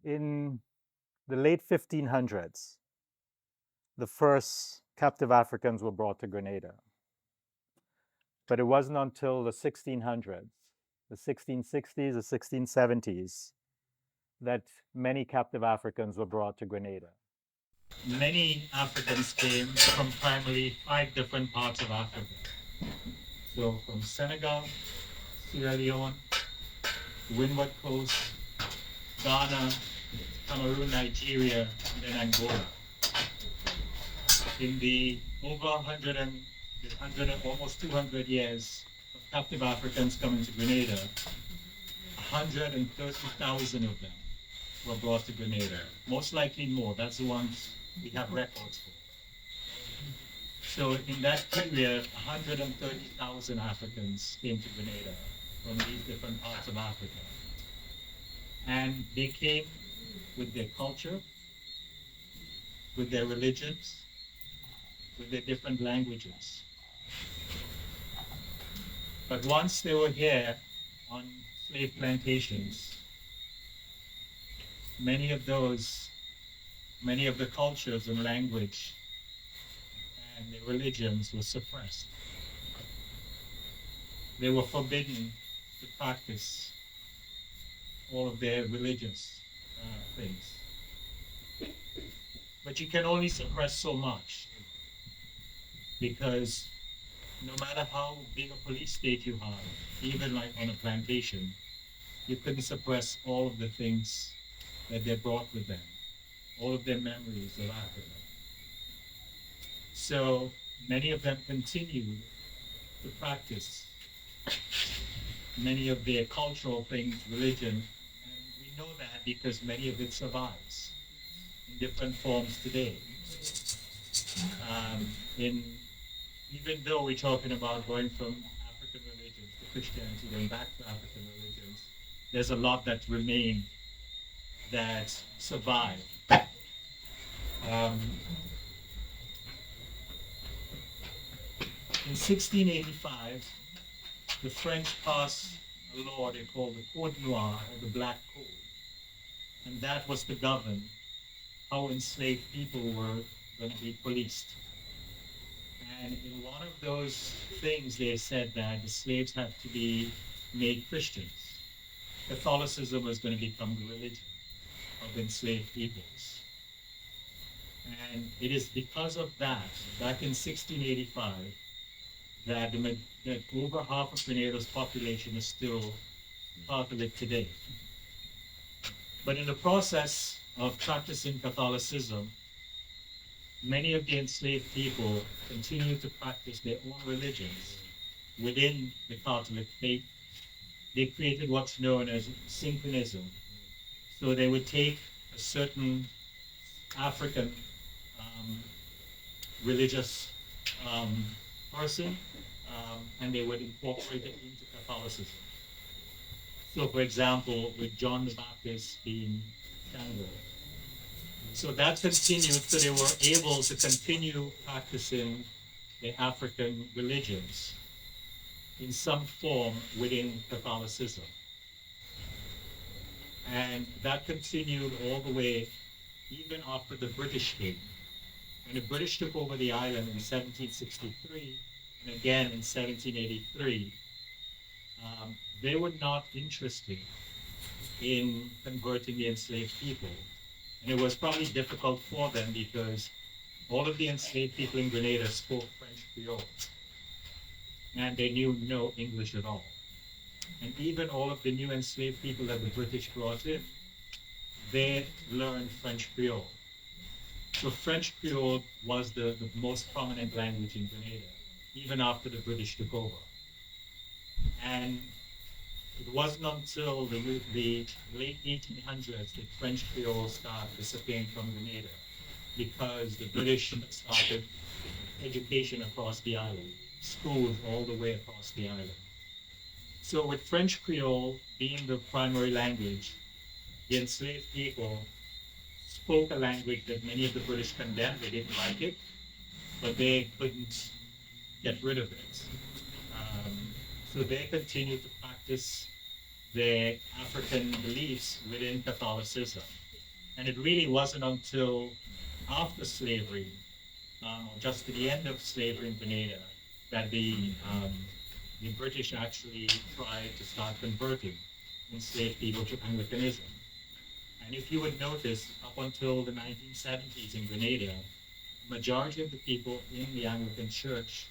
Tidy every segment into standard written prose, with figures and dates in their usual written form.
In the late 1500s, the first captive Africans were brought to Grenada. But it wasn't until the 1600s, the 1660s, the 1670s, that many captive Africans were brought to Grenada. Many Africans came from primarily 5 different parts of Africa. So from Senegal, Sierra Leone, Windward Coast, Ghana, Cameroon, Nigeria, and then Angola. In the over 100 almost 200 years of captive Africans coming to Grenada, 130,000 of them were brought to Grenada. Most likely more. That's the ones we have records for. So in that period, 130,000 Africans came to Grenada from these different parts of Africa. And they came with their culture, with their religions, with their different languages. But once they were here on slave plantations, many of the cultures and language and their religions were suppressed. They were forbidden to practice all of their religious things. But you can only suppress so much, because no matter how big a police state you have, even like on a plantation, you couldn't suppress all of the things that they brought with them, all of their memories of Africa. So many of them continued to practice many of their cultural things, religion, and we know that because many of it survives in different forms today. Even though we're talking about going from African religions to Christianity, going back to African religions, there's a lot that remain that survive. In 1685, the French passed a law they called the Code Noir, or the Black Code, and that was to govern how enslaved people were going to be policed. And in one of those things, they said that the slaves had to be made Christians. Catholicism was going to become the religion of enslaved peoples. And it is because of that, back in 1685, that over half of Grenada's population is still Catholic today. But in the process of practicing Catholicism, many of the enslaved people continued to practice their own religions within the Catholic faith. They created what's known as synchronism. So they would take a certain African religious person and they would incorporate it into Catholicism. So, for example, with John the Baptist being Shango. So that continued, so they were able to continue practicing their African religions in some form within Catholicism. And that continued all the way, even after the British came. When the British took over the island in 1763, and again in 1783, they were not interested in converting the enslaved people. And it was probably difficult for them because all of the enslaved people in Grenada spoke French Creole, and they knew no English at all. And even all of the new enslaved people that the British brought in, they learned French Creole. So French Creole was the most prominent language in Grenada, even after the British took over. And it wasn't until the late 1800s that French Creole started disappearing from Grenada, because the British started education across the island, schools all the way across the island. So with French Creole being the primary language, the enslaved people spoke a language that many of the British condemned. They didn't like it, but they couldn't get rid of it. So they continued to practice their African beliefs within Catholicism. And it really wasn't until after slavery, or just to the end of slavery in Grenada, that the British actually tried to start converting enslaved people to Anglicanism. And if you would notice, up until the 1970s in Grenada, the majority of the people in the Anglican Church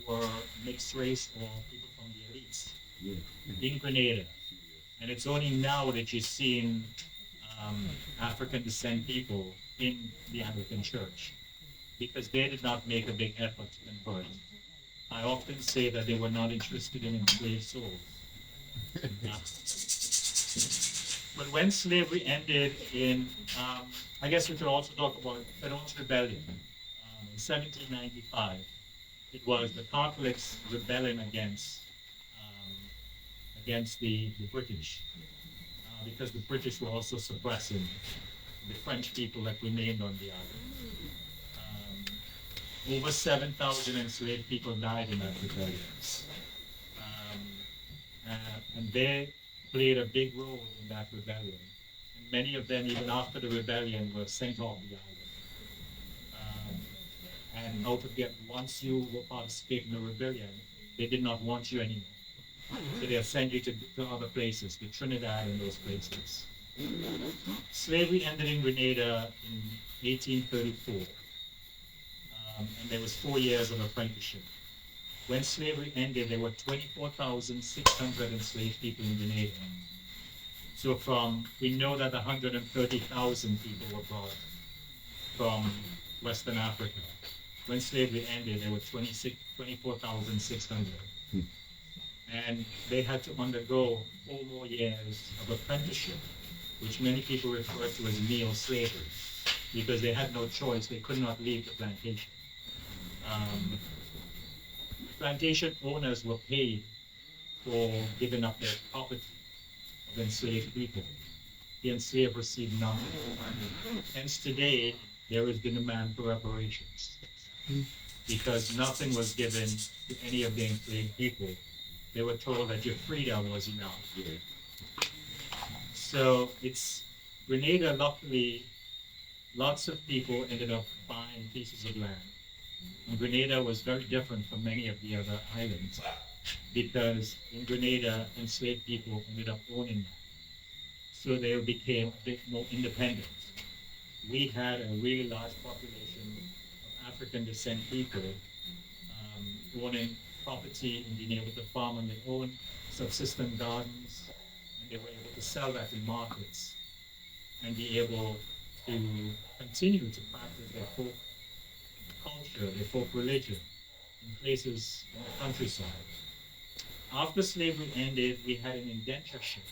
were mixed race or people from the elites in Grenada. And it's only now that you're seeing African descent people in the Anglican Church because they did not make a big effort to convert. I often say that they were not interested in enslaved souls. But when slavery ended in, I guess we could also talk about Fedon's Rebellion in 1795. It was the Catholics rebelling um, against the British because the British were also suppressing the French people that remained on the island. Over 7,000 enslaved people died in that rebellion. Um, and they played a big role in that rebellion. And many of them, even after the rebellion, were sent off the island. And out of get, once you were participating in the rebellion, they did not want you anymore. So they'll send you to other places, to Trinidad and those places. Slavery ended in Grenada in 1834. And there was 4 years of apprenticeship. When slavery ended, there were 24,600 enslaved people in Grenada. So we know that 130,000 people were brought from Western Africa. When slavery ended, there were 24,600. And they had to undergo 4 more years of apprenticeship, which many people refer to as neo-slavery, because they had no choice. They could not leave the plantation. Plantation owners were paid for giving up their property of enslaved people. The enslaved received nothing. Hence today, there is the demand for reparations. Because nothing was given to any of the enslaved people. They were told that your freedom was enough. So Grenada, luckily, lots of people ended up buying pieces of land. And Grenada was very different from many of the other islands because in Grenada, enslaved people ended up owning land. So they became a bit more independent. We had a really large population of African descent people owning property and being able to farm on their own, subsistence gardens, and they were able to sell that in markets and be able to continue to practice their folk culture, their folk religion in places in the countryside. After slavery ended, we had an indentureship.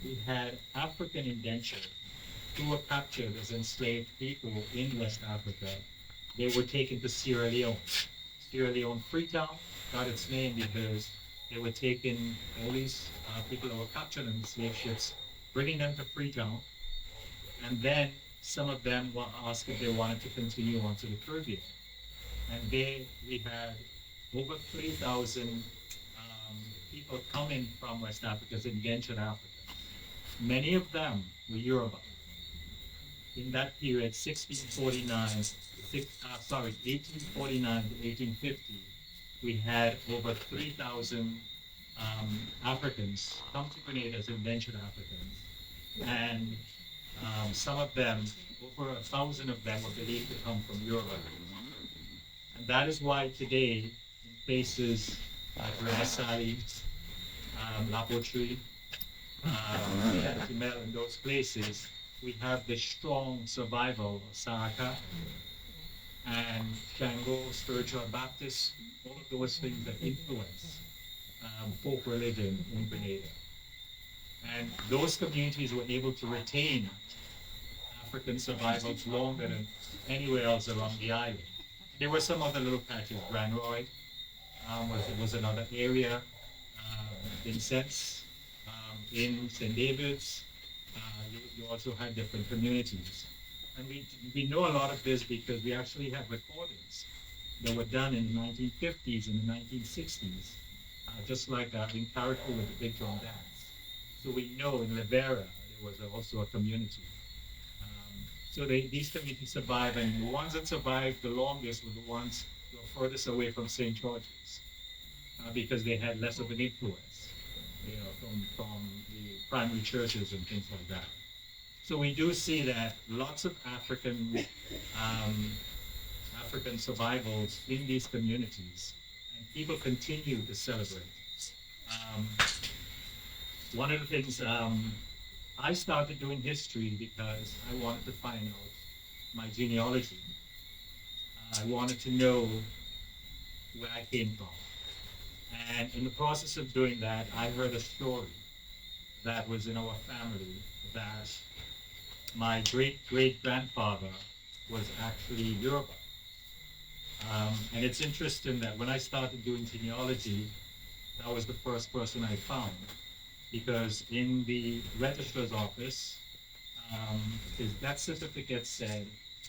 We had African indentured who were captured as enslaved people in West Africa. They were taken to Sierra Leone. Sierra Leone Freetown got its name because they were taking all these people that were captured in slave ships, bringing them to Freetown, and then some of them were asked if they wanted to continue on to the Caribbean. And we had over 3,000 people coming from West Africa, indentured Africa. Many of them were Yoruba. In that period, 1849 to 1850, we had over 3,000 Africans come to Grenada as indentured Africans. And some of them, over 1,000 of them were believed to come from Europe. And that is why today, in places like Renaissali, Lapotri, Timel, in those places, we have the strong survival of Saraka and Shango, spiritual Baptists, all of those things that influence folk religion in Grenada. And those communities were able to retain African survivals longer than anywhere else around the island. There were some other little patches. Grand Roy was another area. Vincennes, in St. David's, you also had different communities. And we know a lot of this because we actually have recordings that were done in the 1950s and the 1960s, just like in Carriacou with the Big Drum Dance. So we know in Libera there was also a community So these communities survive, and the ones that survived the longest were the ones who were furthest away from St. George's, because they had less of an influence, from the primary churches and things like that. So we do see that lots of um, African survivals in these communities, and people continue to celebrate. Um, One of the things, I started doing history because I wanted to find out my genealogy. I wanted to know where I came from. And in the process of doing that, I heard a story that was in our family that my great great grandfather was actually Yoruba. And it's interesting that when I started doing genealogy, that was the first person I found, because in the registrar's office, his death certificate said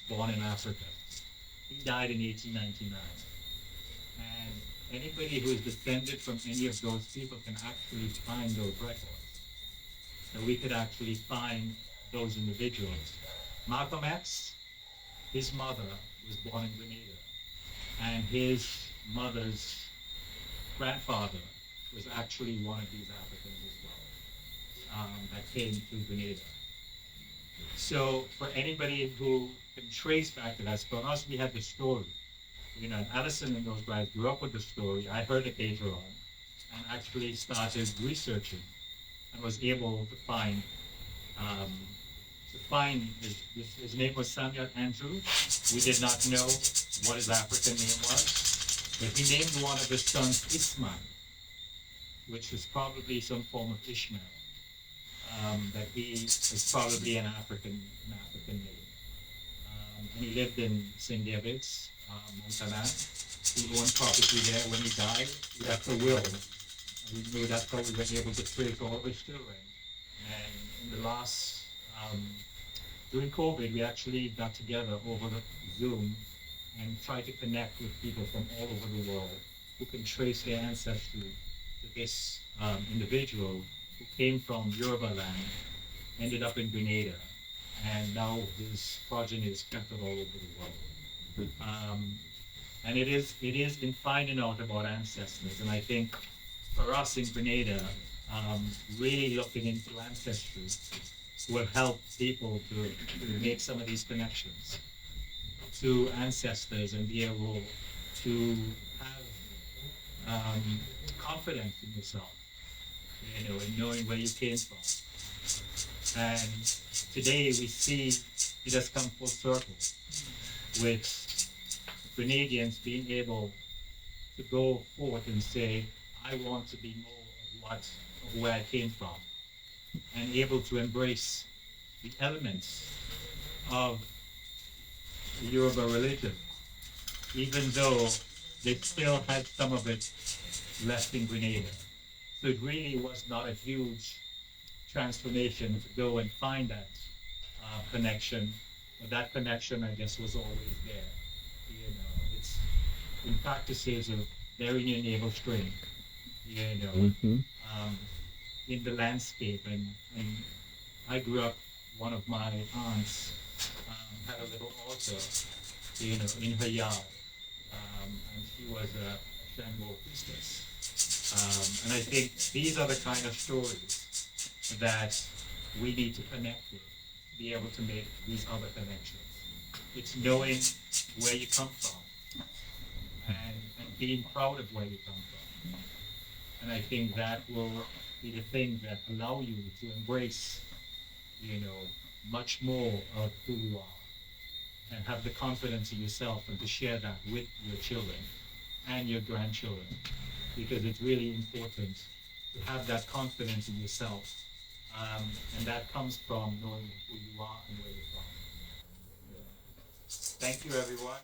born in Africa. He died in 1899. And anybody who is descended from any of those people can actually find those records. So we could actually find those individuals. Malcolm X, his mother was born in Grenada, and his mother's grandfather was actually one of these Africans as well, that came to Grenada. So for anybody who can trace back to that, for us, we have the story. And Allison and those guys grew up with the story. I heard it later on and actually started researching and was able to find his name was Samuel Andrew. We did not know what his African name was, but he named one of his sons Ismail, which was probably some form of Ishmael. That he is probably an African name. And he lived in St. David's, Montana. He owned property there. When he died, he left a will. And we knew that's how we were able to trace all of his children. And in the last, during COVID, we actually got together over the Zoom and tried to connect with people from all over the world who can trace their ancestry to this individual who came from Yoruba land, ended up in Grenada, and now his progeny is scattered all over the world. And it is in finding out about ancestors, and I think for us in Grenada, really looking into ancestry will help people to make some of these connections to ancestors and be able to have confidence in yourself, and knowing where you came from. And today we see it has come full circle with Grenadians being able to go forth and say, I want to be more of where I came from, and able to embrace the elements of the Yoruba religion, even though they still had some of it left in Grenada. So it really was not a huge transformation to go and find that connection. But that connection, I guess, was always there. It's in practices of bearing your navel straight, in the landscape. And I grew up, one of my aunts had a little altar, in her yard. And she was a Shango priestess. And I think these are the kind of stories that we need to connect with, to be able to make these other connections. It's knowing where you come from, and being proud of where you come from. And I think that will be the thing that allow you to embrace, much more of who you are, and have the confidence in yourself, and to share that with your children and your grandchildren, because it's really important to have that confidence in yourself, and that comes from knowing who you are and where you're from. Thank you, everyone.